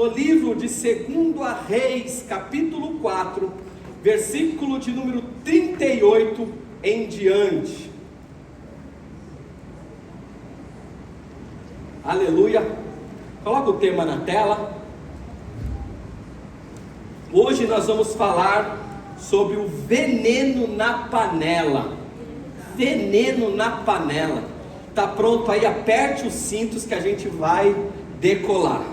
no livro de 2 Reis, capítulo 4, versículo de número 38 em diante. Aleluia. Coloca o tema na tela. Hoje nós vamos falar sobre o veneno na panela. Veneno na panela. Está pronto aí? Aperte os cintos que a gente vai decolar.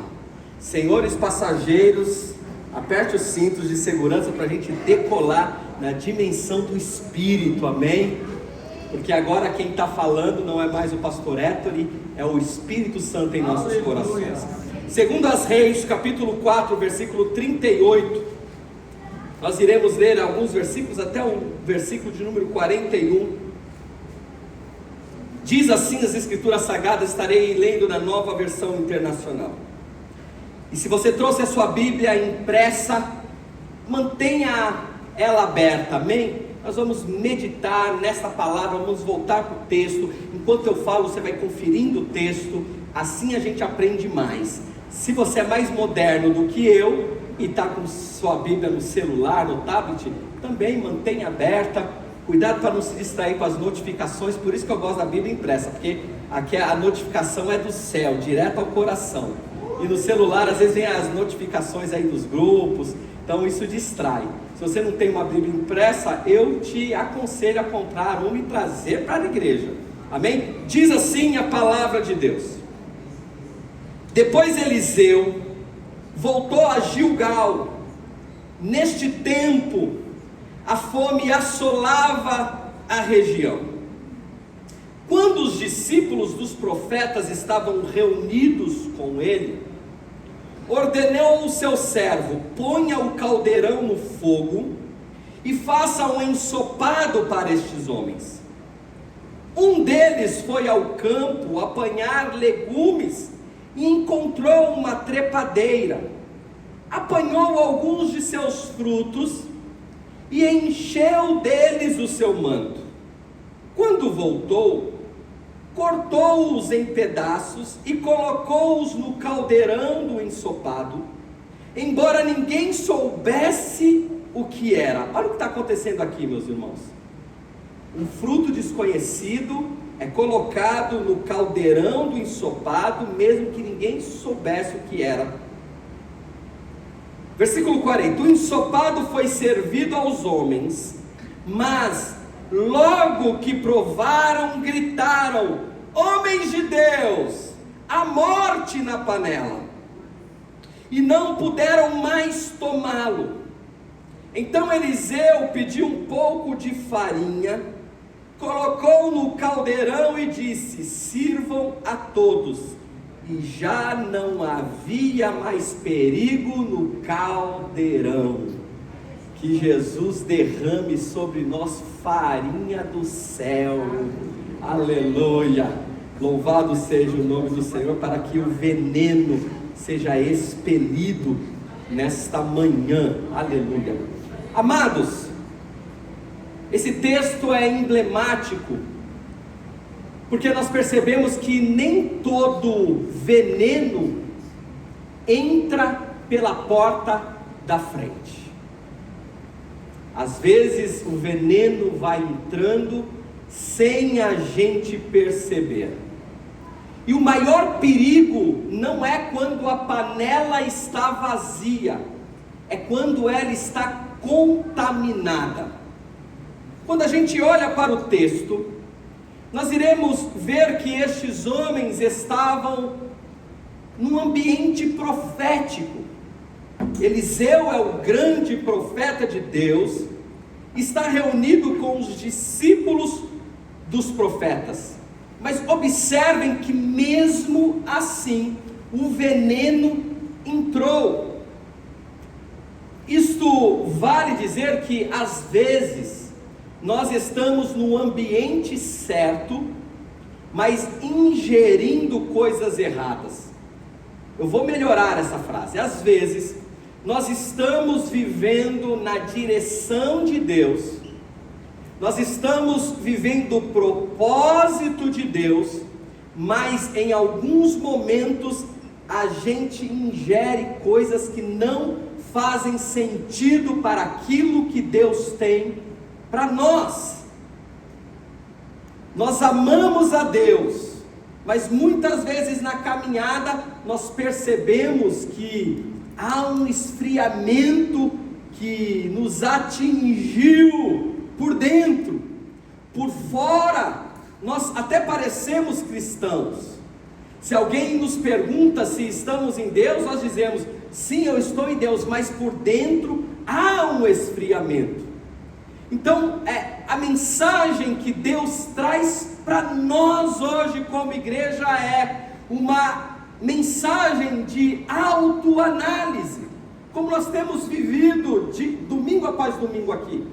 Senhores passageiros, aperte os cintos de segurança para a gente decolar na dimensão do Espírito, amém? Porque agora quem está falando não é mais o pastor Ettore, é o Espírito Santo em nossos corações. 2 Reis, capítulo 4, versículo 38. Nós iremos ler alguns versículos até o versículo de número 41. Diz assim as Escrituras Sagradas, estarei lendo na Nova Versão Internacional. E se você trouxe a sua Bíblia impressa, mantenha ela aberta, amém? Nós vamos meditar nessa palavra, vamos voltar para o texto. Enquanto eu falo, você vai conferindo o texto, assim a gente aprende mais. Se você é mais moderno do que eu, e está com sua Bíblia no celular, no tablet, também mantenha aberta. Cuidado para não se distrair com as notificações, por isso que eu gosto da Bíblia impressa, porque aqui a notificação é do céu, direto ao coração. E no celular, às vezes, vem as notificações aí dos grupos, então isso distrai. Se você não tem uma Bíblia impressa, eu te aconselho a comprar uma e trazer para a igreja, amém? Diz assim a palavra de Deus. Depois Eliseu voltou a Gilgal. Neste tempo, a fome assolava a região. Quando os discípulos dos profetas estavam reunidos com ele, ordenou o seu servo: ponha o caldeirão no fogo e faça um ensopado para estes homens. Um deles foi ao campo apanhar legumes e encontrou uma trepadeira. Apanhou alguns de seus frutos e encheu deles o seu manto. Quando voltou, cortou-os em pedaços e colocou-os no caldeirão do ensopado, embora ninguém soubesse o que era. Olha o que está acontecendo aqui, meus irmãos. Um fruto desconhecido é colocado no caldeirão do ensopado, mesmo que ninguém soubesse o que era. Versículo 40. O ensopado foi servido aos homens, mas logo que provaram, gritaram: homens de Deus, a morte na panela! E não puderam mais tomá-lo. Então Eliseu pediu um pouco de farinha, colocou no caldeirão e disse: sirvam a todos. E já não havia mais perigo no caldeirão. Que Jesus derrame sobre nós farinha do céu. Aleluia. Louvado seja o nome do Senhor, para que o veneno seja expelido nesta manhã. Aleluia. Amados, esse texto é emblemático, porque nós percebemos que nem todo veneno entra pela porta da frente. Às vezes o veneno vai entrando sem a gente perceber. E o maior perigo não é quando a panela está vazia, é quando ela está contaminada. Quando a gente olha para o texto, nós iremos ver que estes homens estavam num ambiente profético. Eliseu é o grande profeta de Deus, está reunido com os discípulos dos profetas. Mas observem que mesmo assim o veneno entrou. Isto vale dizer que às vezes nós estamos no ambiente certo, mas ingerindo coisas erradas. Eu vou melhorar essa frase. Às vezes nós estamos vivendo na direção de Deus, nós estamos vivendo o propósito de Deus, mas em alguns momentos a gente ingere coisas que não fazem sentido para aquilo que Deus tem para nós. Nós amamos a Deus, mas muitas vezes na caminhada nós percebemos que há um esfriamento que nos atingiu por dentro. Por fora, nós até parecemos cristãos. Se alguém nos pergunta se estamos em Deus, nós dizemos, sim, eu estou em Deus, mas por dentro há um esfriamento. Então, a mensagem que Deus traz para nós hoje como igreja é uma mensagem de autoanálise, como nós temos vivido de domingo após domingo aqui,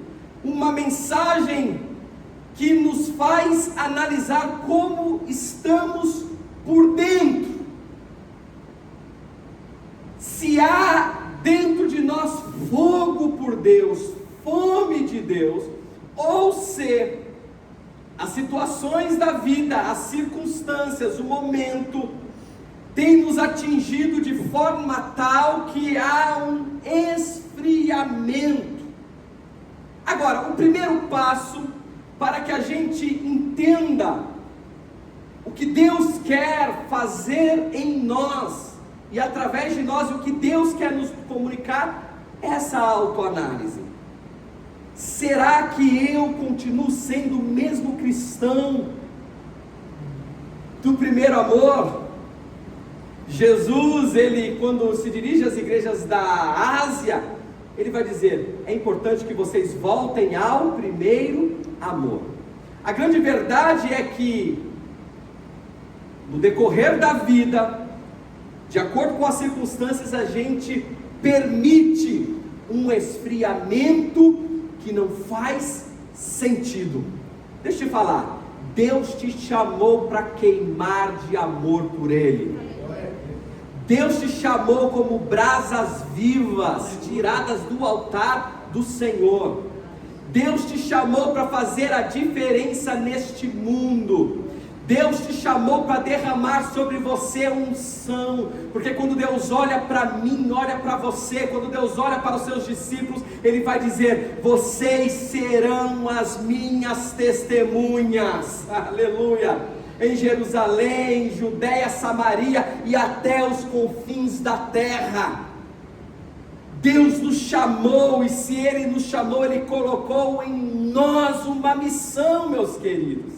uma mensagem que nos faz analisar como estamos por dentro. Se há dentro de nós fogo por Deus, fome de Deus, ou se as situações da vida, as circunstâncias, o momento tem nos atingido de forma tal que há um esfriamento. Agora, o primeiro passo para que a gente entenda o que Deus quer fazer em nós e através de nós, o que Deus quer nos comunicar, é essa autoanálise. Será que eu continuo sendo o mesmo cristão do primeiro amor? Jesus, ele quando se dirige às igrejas da Ásia, ele vai dizer, é importante que vocês voltem ao primeiro amor. A grande verdade é que, no decorrer da vida, de acordo com as circunstâncias, a gente permite um esfriamento que não faz sentido. Deixa eu te falar, Deus te chamou para queimar de amor por Ele. Deus te chamou como brasas vivas, tiradas do altar do Senhor. Deus te chamou para fazer a diferença neste mundo. Deus te chamou para derramar sobre você unção, porque quando Deus olha para mim, olha para você, quando Deus olha para os seus discípulos, Ele vai dizer, vocês serão as minhas testemunhas, aleluia, em Jerusalém, Judeia, Samaria e até os confins da terra. Deus nos chamou, e se Ele nos chamou, Ele colocou em nós uma missão, meus queridos.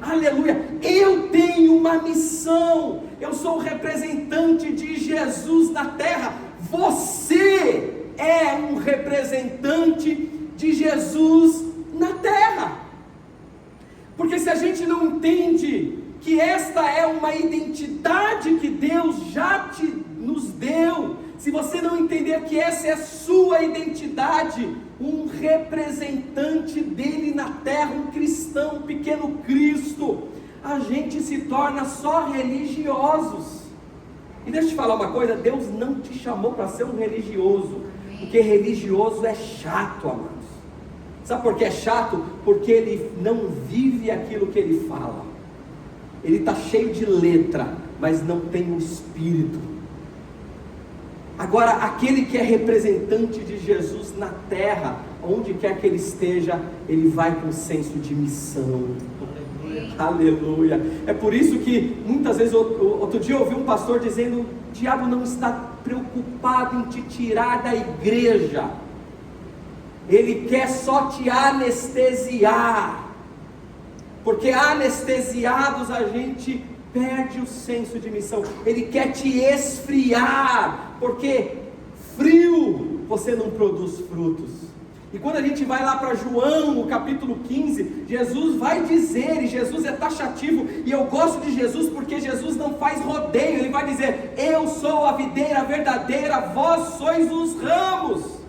Aleluia, eu tenho uma missão, eu sou o representante de Jesus na terra, você é um representante de Jesus na terra, porque se a gente não entende que esta é uma identidade que Deus já nos deu, se você não entender que essa é a sua identidade, um representante dele na terra, um cristão, um pequeno Cristo, a gente se torna só religiosos. E deixa eu te falar uma coisa, Deus não te chamou para ser um religioso, porque religioso é chato, amados. Sabe por que é chato? Porque ele não vive aquilo que ele fala. Ele está cheio de letra, mas não tem o espírito. Agora, aquele que é representante de Jesus na terra, onde quer que ele esteja, ele vai com senso de missão. Aleluia. É por isso que muitas vezes, outro dia eu ouvi um pastor dizendo, o diabo não está preocupado em te tirar da igreja, ele quer só te anestesiar, porque anestesiados a gente perde o senso de missão. Ele quer te esfriar, porque frio você não produz frutos. E quando a gente vai lá para João, no capítulo 15, Jesus vai dizer, e Jesus é taxativo, e eu gosto de Jesus porque Jesus não faz rodeio. Ele vai dizer, eu sou a videira verdadeira, vós sois os ramos.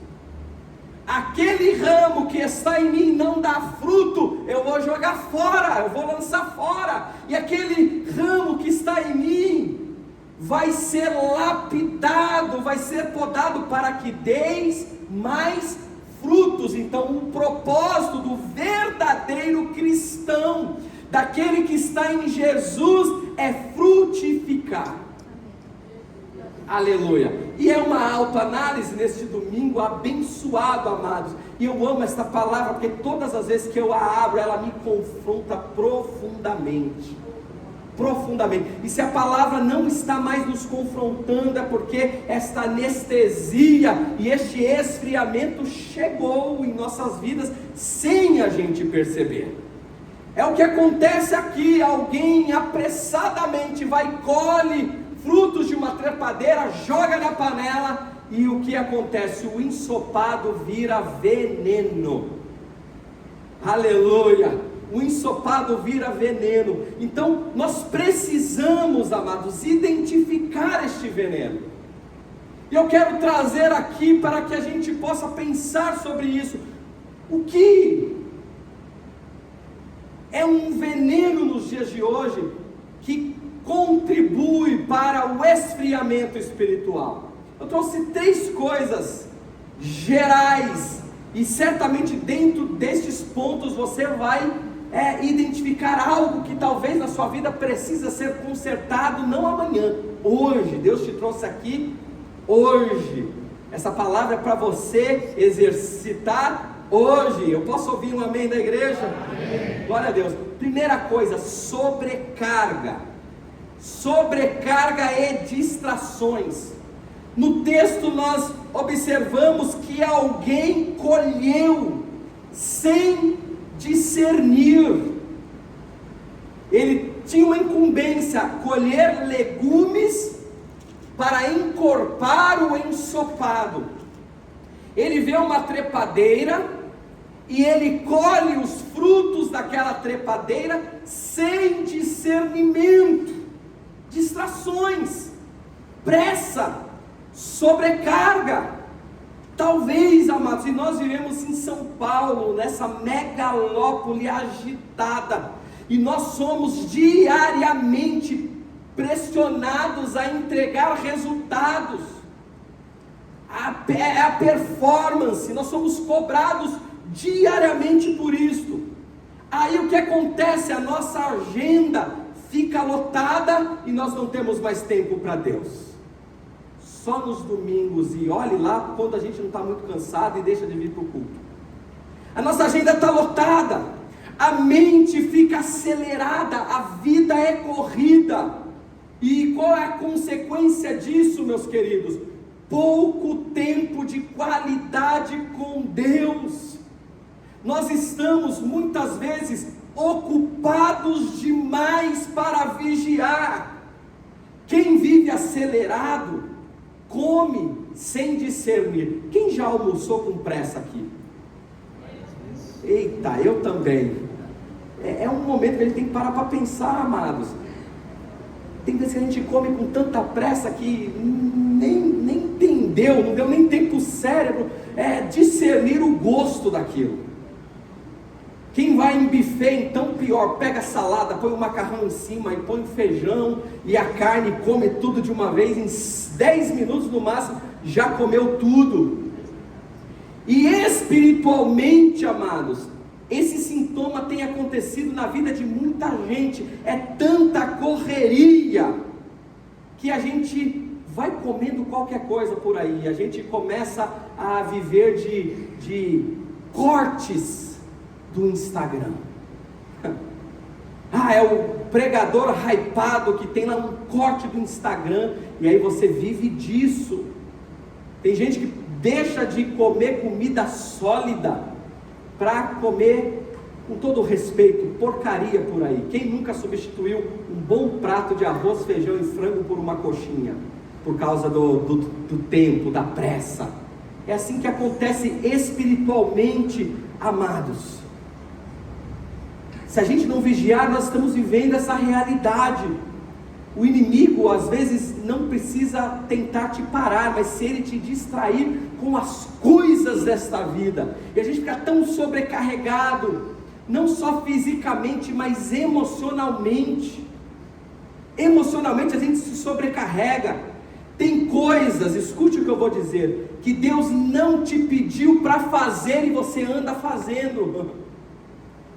Aquele ramo que está em mim não dá fruto, eu vou jogar fora, eu vou lançar fora. E aquele ramo que está em mim vai ser lapidado, vai ser podado para que deis mais frutos. Então o propósito do verdadeiro cristão, daquele que está em Jesus, é frutificar. Aleluia. E é uma autoanálise neste domingo abençoado, amados. E eu amo esta palavra, porque todas as vezes que eu a abro, ela me confronta profundamente. Profundamente. E se a palavra não está mais nos confrontando, é porque esta anestesia e este esfriamento chegou em nossas vidas sem a gente perceber. É o que acontece aqui. Alguém apressadamente vai, colhe frutos de uma trepadeira, joga na panela, e o que acontece? O ensopado vira veneno. Aleluia. O ensopado vira veneno. Então nós precisamos, amados, identificar este veneno. E eu quero trazer aqui para que a gente possa pensar sobre isso. O que é um veneno nos dias de hoje que contribui para o esfriamento espiritual? Eu trouxe 3 coisas gerais, e certamente dentro destes pontos você vai identificar algo que talvez na sua vida precisa ser consertado, não amanhã, hoje. Deus te trouxe aqui hoje. Essa palavra é para você exercitar hoje. Eu posso ouvir um amém da igreja? Amém. Glória a Deus. Primeira coisa, sobrecarga. Sobrecarga e distrações. No texto nós observamos que alguém colheu sem discernir. Ele tinha uma incumbência, colher legumes para encorpar o ensopado. Ele vê uma trepadeira e ele colhe os frutos daquela trepadeira sem discernimento. Distrações, pressa, sobrecarga. Talvez, amados, e nós vivemos em São Paulo, nessa megalópole agitada, e nós somos diariamente pressionados a entregar resultados, a performance, nós somos cobrados diariamente por isto. Aí o que acontece? A nossa agenda fica lotada e nós não temos mais tempo para Deus. Só nos domingos, e olhe lá quando a gente não está muito cansado e deixa de vir para o culto. A nossa agenda está lotada, a mente fica acelerada, a vida é corrida. E qual é a consequência disso, meus queridos? Pouco tempo de qualidade com Deus. Nós estamos muitas vezes ocupados demais para vigiar. Quem vive acelerado come sem discernir. Quem já almoçou com pressa aqui? Eita, eu também. É um momento que a gente tem que parar para pensar, amados. Tem vezes que a gente come com tanta pressa que nem entendeu, não deu nem tempo o cérebro discernir o gosto daquilo. Quem vai em buffet, então pior, pega a salada, põe o macarrão em cima, e põe o feijão e a carne, come tudo de uma vez, em 10 minutos no máximo, já comeu tudo. E espiritualmente, amados, esse sintoma tem acontecido na vida de muita gente. É tanta correria, que a gente vai comendo qualquer coisa por aí, a gente começa a viver de cortes do Instagram. É o pregador hypado que tem lá um corte do Instagram, e aí você vive disso. Tem gente que deixa de comer comida sólida para comer, com todo respeito, porcaria por aí. Quem nunca substituiu um bom prato de arroz, feijão e frango por uma coxinha, por causa do tempo, da pressa? É assim que acontece espiritualmente, amados. Se a gente não vigiar, nós estamos vivendo essa realidade. O inimigo às vezes não precisa tentar te parar, mas se ele te distrair com as coisas desta vida, e a gente fica tão sobrecarregado, não só fisicamente, mas emocionalmente. Emocionalmente a gente se sobrecarrega. Tem coisas, escute o que eu vou dizer, que Deus não te pediu para fazer e você anda fazendo.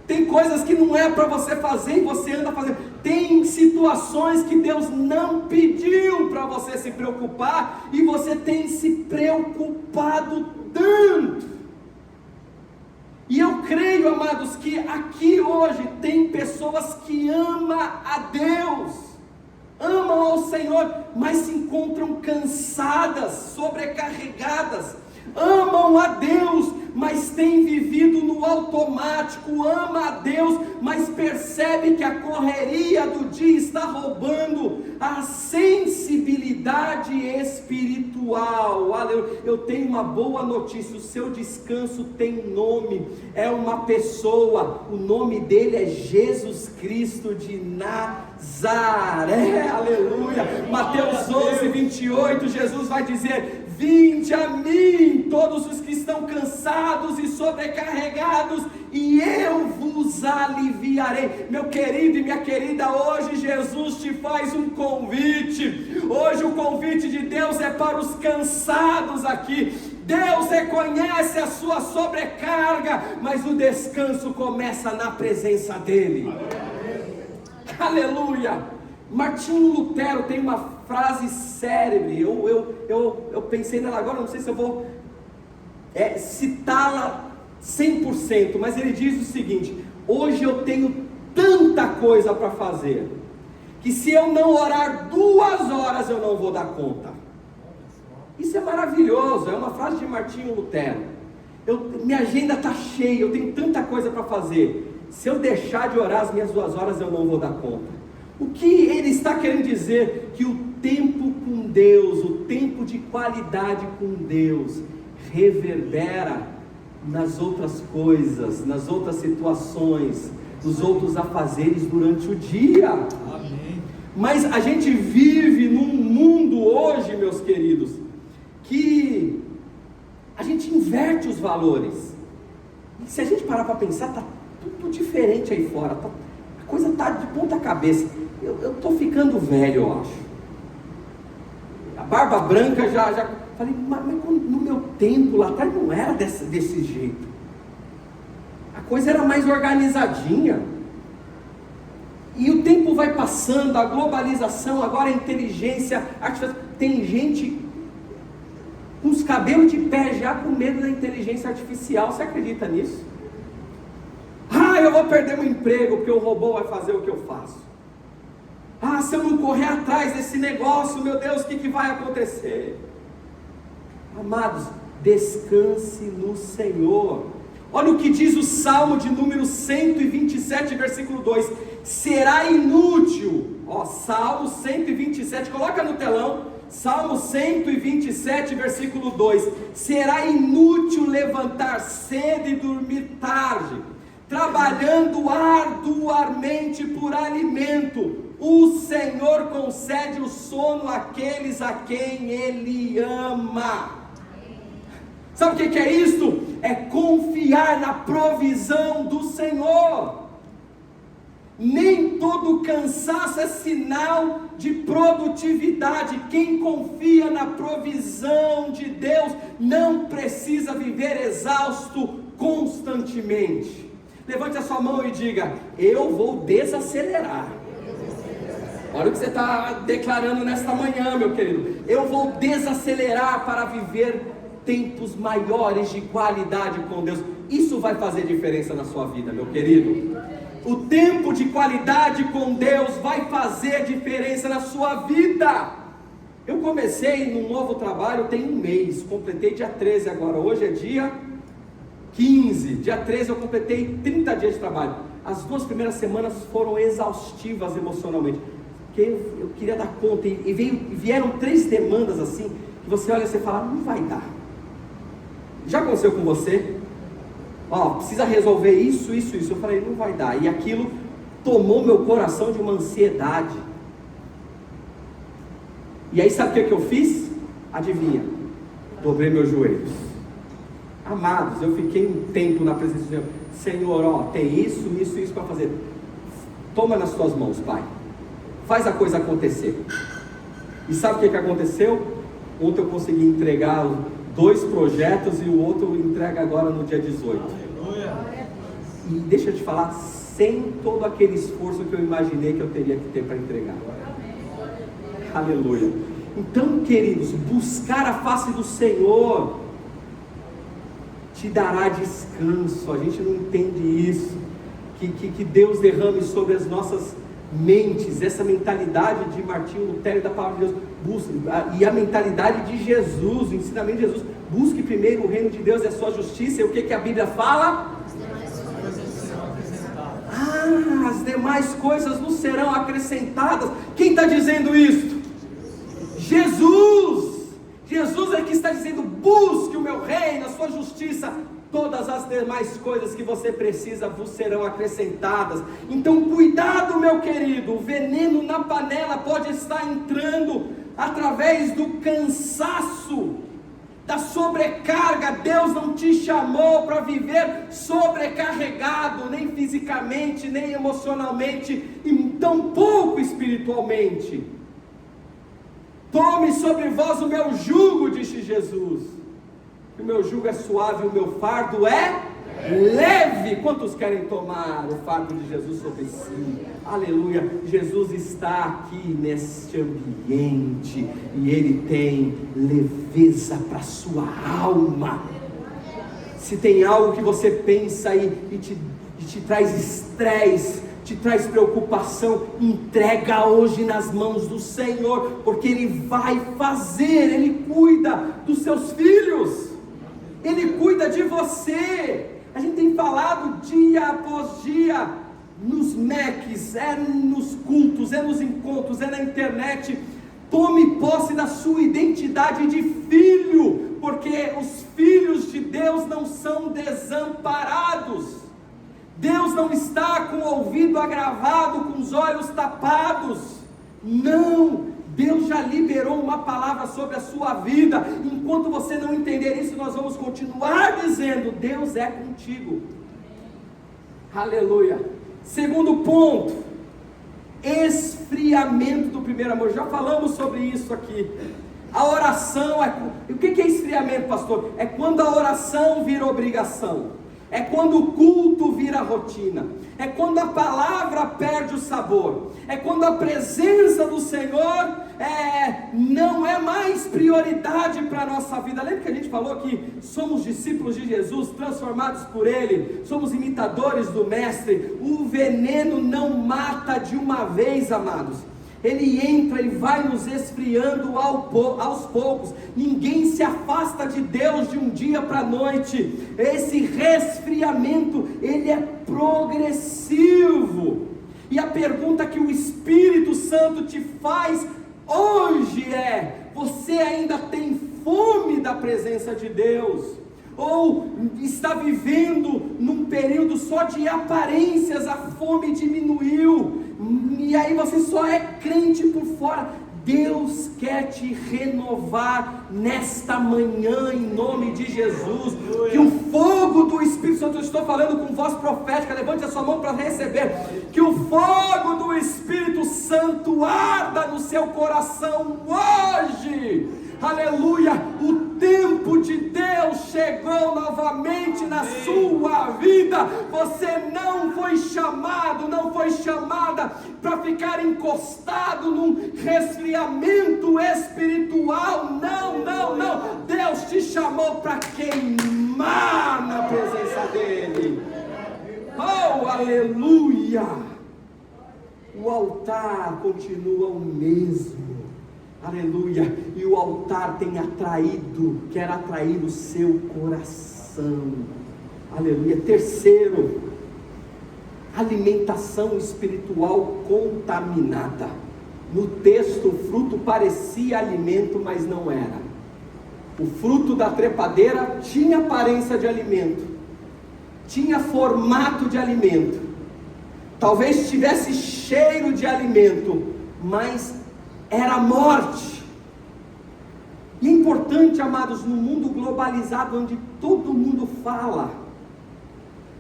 Tem coisas que não é para você fazer e você anda fazendo. Tem situações que Deus não pediu para você se preocupar e você tem se preocupado tanto. E eu creio, amados, que aqui hoje tem pessoas que amam a Deus, amam ao Senhor, mas se encontram cansadas, sobrecarregadas. Amam a Deus, mas têm vivido no automático. Ama a Deus, mas percebe que a correria do dia está roubando a sensibilidade espiritual. Aleluia. Eu tenho uma boa notícia: o seu descanso tem nome, é uma pessoa, o nome dele é Jesus Cristo de Nazaré. Aleluia. Mateus 11, 28, Jesus vai dizer: vinde a mim, todos os que estão cansados e sobrecarregados, e eu vos aliviarei. Meu querido e minha querida, hoje Jesus te faz um convite. Hoje o convite de Deus é para os cansados aqui. Deus reconhece a sua sobrecarga, mas o descanso começa na presença dEle. Aleluia. Martinho Lutero tem uma frase célebre, eu pensei nela agora, não sei se eu vou citá-la 100%, mas ele diz o seguinte: hoje eu tenho tanta coisa para fazer, que se eu não orar 2 horas eu não vou dar conta. Isso é maravilhoso, é uma frase de Martinho Lutero. Minha agenda está cheia, eu tenho tanta coisa para fazer, se eu deixar de orar as minhas 2 horas eu não vou dar conta. O que ele está querendo dizer? Que o tempo com Deus, o tempo de qualidade com Deus, reverbera nas outras coisas, nas outras situações, nos outros afazeres durante o dia. Amém. Mas a gente vive num mundo hoje, meus queridos, que a gente inverte os valores. E se a gente parar para pensar, está tudo diferente aí fora, a coisa está de ponta cabeça. Eu estou ficando velho, eu acho. A barba branca já falei, mas no meu tempo lá atrás não era desse jeito. A coisa era mais organizadinha. E o tempo vai passando, a globalização, agora a inteligência artificial. Tem gente com os cabelos de pé já com medo da inteligência artificial. Você acredita nisso? Eu vou perder meu emprego porque o robô vai fazer o que eu faço. Se eu não correr atrás desse negócio, meu Deus, o que vai acontecer? Amados, descanse no Senhor. Olha o que diz o Salmo de número 127, versículo 2: será inútil, Salmo 127, coloca no telão, Salmo 127, versículo 2: será inútil levantar cedo e dormir tarde, trabalhando arduamente por alimento. O Senhor concede o sono àqueles a quem Ele ama. Sabe o que é isto? É confiar na provisão do Senhor. Nem todo cansaço é sinal de produtividade. Quem confia na provisão de Deus não precisa viver exausto constantemente. Levante a sua mão e diga: eu vou desacelerar. Olha o que você está declarando nesta manhã, meu querido. Eu vou desacelerar para viver tempos maiores de qualidade com Deus. Isso vai fazer diferença na sua vida, meu querido. O tempo de qualidade com Deus vai fazer diferença na sua vida. Eu comecei num novo trabalho tem 1 mês, completei dia 13 agora, hoje é dia 15, dia 13 eu completei 30 dias de trabalho. As 2 primeiras semanas foram exaustivas emocionalmente, porque eu queria dar conta, e vieram 3 demandas assim, que você olha e você fala, não vai dar. Já aconteceu com você? Precisa resolver isso. Eu falei, não vai dar. E aquilo tomou meu coração de uma ansiedade. E aí sabe o que eu fiz? Adivinha? Dobrei meus joelhos. Amados, eu fiquei um tempo na presença do Senhor. Senhor, tem isso para fazer. Toma nas tuas mãos, Pai. Faz a coisa acontecer. E sabe o que aconteceu? Ontem eu consegui entregar 2 projetos e o outro entrega agora no dia 18. E deixa eu te falar, sem todo aquele esforço que eu imaginei que eu teria que ter para entregar. Aleluia. Então, queridos, buscar a face do Senhor te dará descanso. A gente não entende isso. Que Deus derrame sobre as nossas mentes essa mentalidade de Martinho Lutero e da palavra de Deus. Busque, e a mentalidade de Jesus, o ensinamento de Jesus. Busque primeiro o reino de Deus e a sua justiça. E o que a Bíblia fala? As demais coisas nos serão acrescentadas. Quem está dizendo isso? Jesus. Jesus é que está dizendo: busque o meu reino, a sua justiça, todas as demais coisas que você precisa vos serão acrescentadas. Então cuidado, meu querido, o veneno na panela pode estar entrando através do cansaço, da sobrecarga. Deus não te chamou para viver sobrecarregado, nem fisicamente, nem emocionalmente, e tampouco espiritualmente. Tome sobre vós o meu jugo, disse Jesus. O meu jugo é suave, o meu fardo é leve. Quantos querem tomar o fardo de Jesus sobre si? Aleluia. Jesus está aqui neste ambiente e Ele tem leveza para a sua alma. Se tem algo que você pensa e te traz estresse, te traz preocupação, entrega hoje nas mãos do Senhor, porque Ele vai fazer. Ele cuida dos seus filhos, Ele cuida de você. A gente tem falado dia após dia, nos MECs, nos cultos, nos encontros, na internet. Tome posse da sua identidade de filho, porque os filhos de Deus não são desamparados. Deus não está com o ouvido agravado, com os olhos tapados. Não, Deus já liberou uma palavra sobre a sua vida. Enquanto você não entender isso, nós vamos continuar dizendo: Deus é contigo. Aleluia. Segundo ponto, esfriamento do primeiro amor. Já falamos sobre isso aqui. A oração o que é esfriamento, pastor? É quando a oração vira obrigação. É quando o culto vira rotina. É quando a palavra perde o sabor. É quando a presença do Senhor não é mais prioridade para a nossa vida. Lembra que a gente falou que somos discípulos de Jesus, transformados por Ele, somos imitadores do Mestre. O veneno não mata de uma vez, amados. Ele entra e vai nos esfriando aos poucos. Ninguém se afasta de Deus de um dia para a noite. Esse resfriamento, ele é progressivo. E a pergunta que o Espírito Santo te faz hoje é: você ainda tem fome da presença de Deus? Ou está vivendo num período só de aparências, a fome diminuiu, e aí você só é crente por fora? Deus quer te renovar nesta manhã, em nome de Jesus. Que o fogo do Espírito Santo, eu estou falando com voz profética, levante a sua mão para receber. Que o fogo do Espírito Santo arda no seu coração hoje. Aleluia, o tempo de Deus chegou novamente na sua vida. Você não foi chamado, não foi chamada para ficar encostado num resfriamento espiritual. Não, não, não. Deus te chamou para queimar na presença dEle. Oh, aleluia. O altar continua o mesmo. Aleluia. E o altar quer atrair o seu coração. Aleluia. Terceiro, alimentação espiritual contaminada. No texto, o fruto parecia alimento, mas não era. O fruto da trepadeira tinha aparência de alimento, tinha formato de alimento, talvez tivesse cheiro de alimento, mas era morte. E é importante, amados, no mundo globalizado, onde todo mundo fala,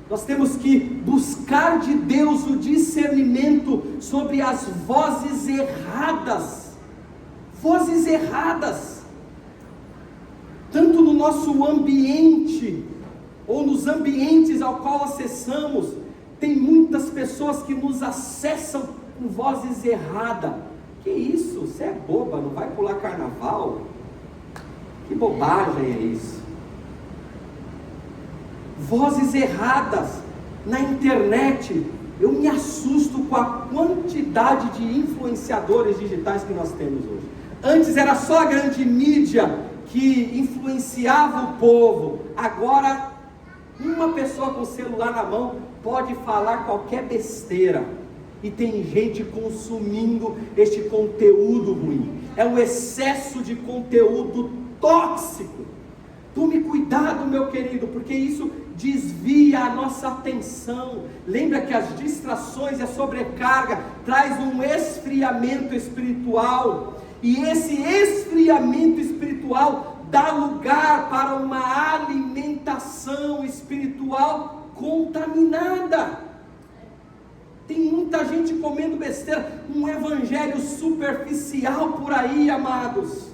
nós temos que buscar de Deus o discernimento sobre as vozes erradas, tanto no nosso ambiente, ou nos ambientes ao qual acessamos, tem muitas pessoas que nos acessam com vozes erradas. Que isso? Você é boba, não vai pular carnaval? Que bobagem é isso? Vozes erradas na internet. Eu me assusto com a quantidade de influenciadores digitais que nós temos hoje. Antes era só a grande mídia que influenciava o povo. Agora, uma pessoa com o celular na mão pode falar qualquer besteira. E tem gente consumindo este conteúdo ruim. É o excesso de conteúdo tóxico. Tome cuidado, meu querido, porque isso desvia a nossa atenção. Lembra que as distrações e a sobrecarga traz um esfriamento espiritual. E esse esfriamento espiritual dá lugar para uma alimentação espiritual contaminada. Tem muita gente comendo besteira, um evangelho superficial por aí, amados.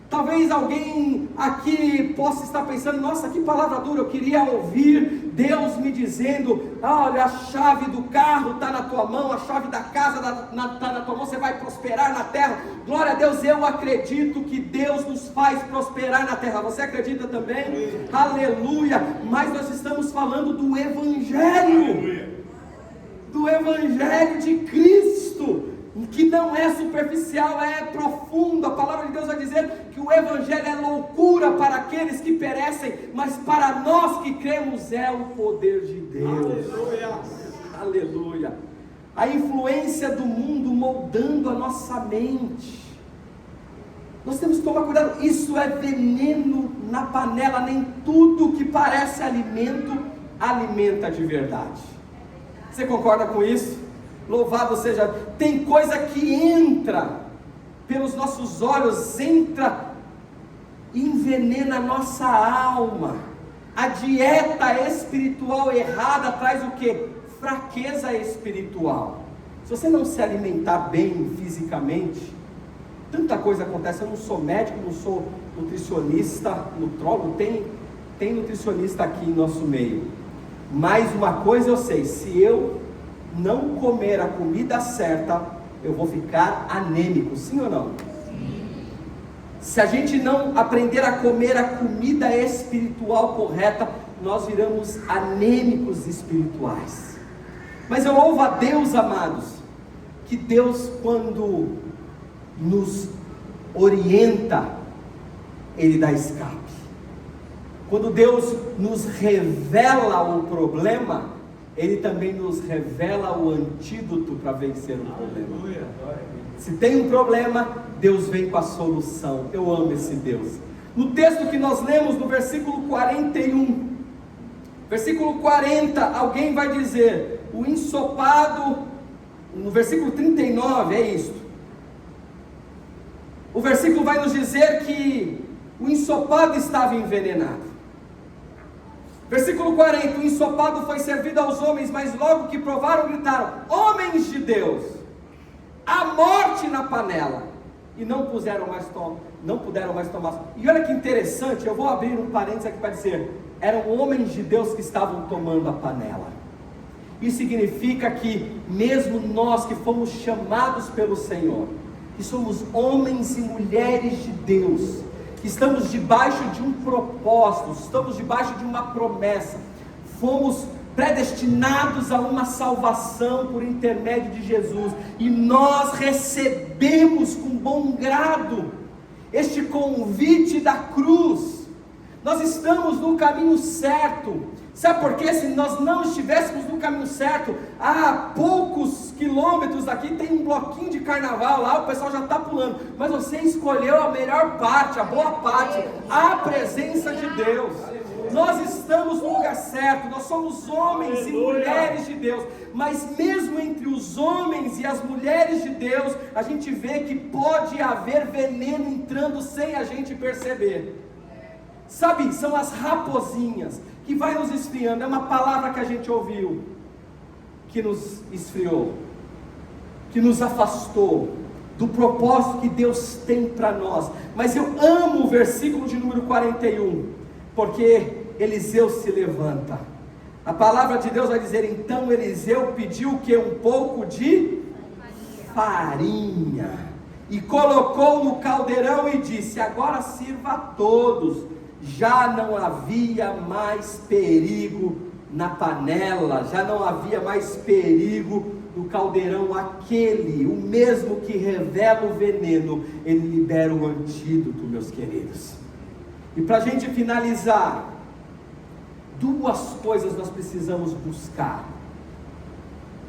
Talvez alguém aqui possa estar pensando: nossa, que palavra dura, eu queria ouvir Deus me dizendo: olha, a chave do carro está na tua mão, a chave da casa está na tua mão, você vai prosperar na terra. Glória a Deus, eu acredito que Deus nos faz prosperar na terra. Você acredita também? Aleluia! Mas nós estamos falando do evangelho. Do evangelho de Cristo, que não é superficial, é profundo. A palavra de Deus vai dizer que o evangelho é loucura para aqueles que perecem, mas para nós que cremos é o poder de Deus. Aleluia. Aleluia. A influência do mundo moldando a nossa mente. Nós temos que tomar cuidado. Isso é veneno na panela. Nem tudo que parece alimento alimenta de verdade. Você concorda com isso? Louvado seja. Tem coisa que entra pelos nossos olhos, entra e envenena a nossa alma. A dieta espiritual errada traz o que? Fraqueza espiritual. Se você não se alimentar bem fisicamente, tanta coisa acontece. Eu não sou médico, não sou nutricionista, nutrólogo, tem nutricionista aqui em nosso meio. Mas uma coisa eu sei: se eu não comer a comida certa, eu vou ficar anêmico, sim ou não? Sim. Se a gente não aprender a comer a comida espiritual correta, nós viramos anêmicos espirituais. Mas eu louvo a Deus, amados, que Deus, quando nos orienta, Ele dá escape. Quando Deus nos revela o problema, Ele também nos revela o antídoto para vencer o problema. Se tem um problema, Deus vem com a solução. Eu amo esse Deus. No texto que nós lemos, no versículo 41, versículo 40, alguém vai dizer: o ensopado, no versículo 39, é isto. O versículo vai nos dizer que o ensopado estava envenenado. Versículo 40, o ensopado foi servido aos homens, mas logo que provaram, gritaram: homens de Deus, a morte na panela. E não puderam mais tomar. E olha que interessante, eu vou abrir um parênteses aqui para dizer: eram homens de Deus que estavam tomando a panela. Isso significa que mesmo nós que fomos chamados pelo Senhor, que somos homens e mulheres de Deus, que estamos debaixo de um propósito, estamos debaixo de uma promessa, fomos predestinados a uma salvação por intermédio de Jesus, e nós recebemos com bom grado este convite da cruz. Nós estamos no caminho certo. Sabe por quê? Se nós não estivéssemos no caminho certo, há poucos quilômetros daqui tem um bloquinho de carnaval lá, o pessoal já está pulando, mas você escolheu a melhor parte, a boa parte, a presença de Deus. Nós estamos no lugar certo, nós somos homens e mulheres de Deus, mas mesmo entre os homens e as mulheres de Deus, a gente vê que pode haver veneno entrando sem a gente perceber. Sabe, são as raposinhas que vai nos esfriando. É uma palavra que a gente ouviu, que nos esfriou, que nos afastou do propósito que Deus tem para nós. Mas eu amo o versículo de número 41, porque Eliseu se levanta. A palavra de Deus vai dizer: então Eliseu pediu o que? Um pouco de farinha, e colocou no caldeirão e disse: agora sirva a todos. Já não havia mais perigo na panela, já não havia mais perigo no caldeirão. Aquele, o mesmo que revela o veneno, ele libera o antídoto, meus queridos. E para a gente finalizar, duas coisas nós precisamos buscar,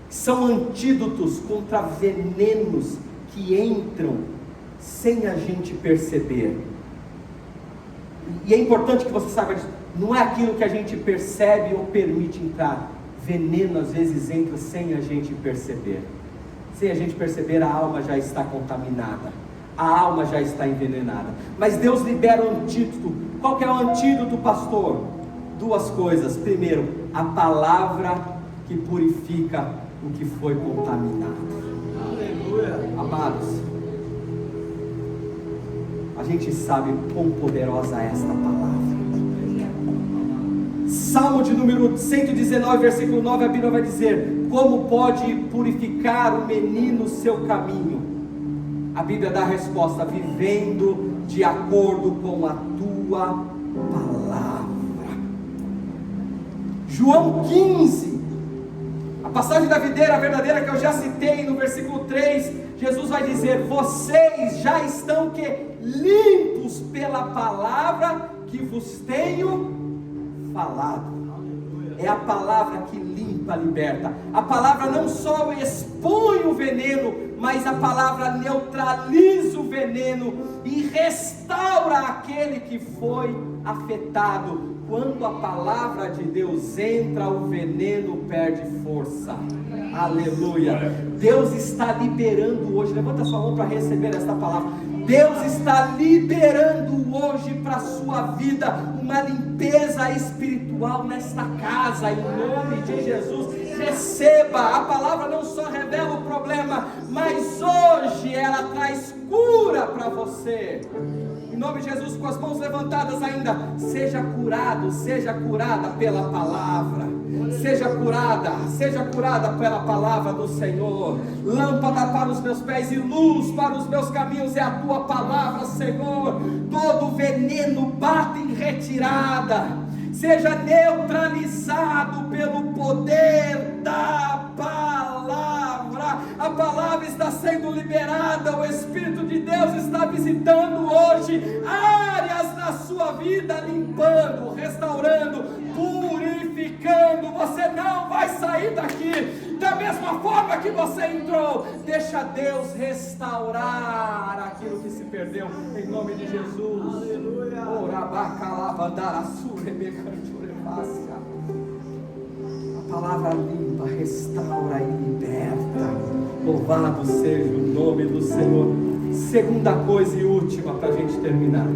são antídotos contra venenos que entram sem a gente perceber. E é importante que você saiba disso. Não é aquilo que a gente percebe ou permite entrar. Veneno às vezes entra sem a gente perceber. Sem a gente perceber, a alma já está contaminada, a alma já está envenenada. Mas Deus libera o antídoto. Qual que é o antídoto, pastor? Duas coisas. Primeiro, a palavra que purifica o que foi contaminado. Aleluia. Amados, a gente sabe quão poderosa é esta palavra. Salmo de número 119, versículo 9, a Bíblia vai dizer: como pode purificar o menino seu caminho? A Bíblia dá a resposta: vivendo de acordo com a tua palavra. João 15, a passagem da videira verdadeira que eu já citei, no versículo 3, Jesus vai dizer: vocês já estão limpos pela palavra que vos tenho falado. É a palavra que limpa, liberta. A palavra não só expõe o veneno, mas a palavra neutraliza o veneno e restaura aquele que foi afetado. Quando a palavra de Deus entra, o veneno perde força. Aleluia. Deus está liberando hoje. Levanta sua mão para receber esta palavra. Deus está liberando hoje para a sua vida uma limpeza espiritual nesta casa, em nome de Jesus. Receba. A palavra não só revela o problema, mas hoje ela traz cura para você. Em nome de Jesus, com as mãos levantadas ainda, seja curado, seja curada pela palavra. Seja curada pela palavra do Senhor. Lâmpada para os meus pés e luz para os meus caminhos é a tua palavra, Senhor. Todo veneno bate em retirada, seja neutralizado pelo poder da palavra. A palavra está sendo liberada, o Espírito de Deus está visitando hoje áreas na sua vida, limpando, restaurando, purificando. Você não vai sair daqui da mesma forma que você entrou. Deixa Deus restaurar aquilo que se perdeu, em nome de Jesus. Aleluia. A palavra limpa, restaura e liberta. Louvado seja o nome do Senhor. Segunda coisa e última para a gente terminar: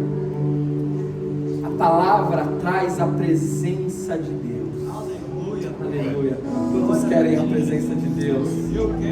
a palavra traz a presença de Deus. Aleluia. Aleluia. Quantos querem a presença de Deus?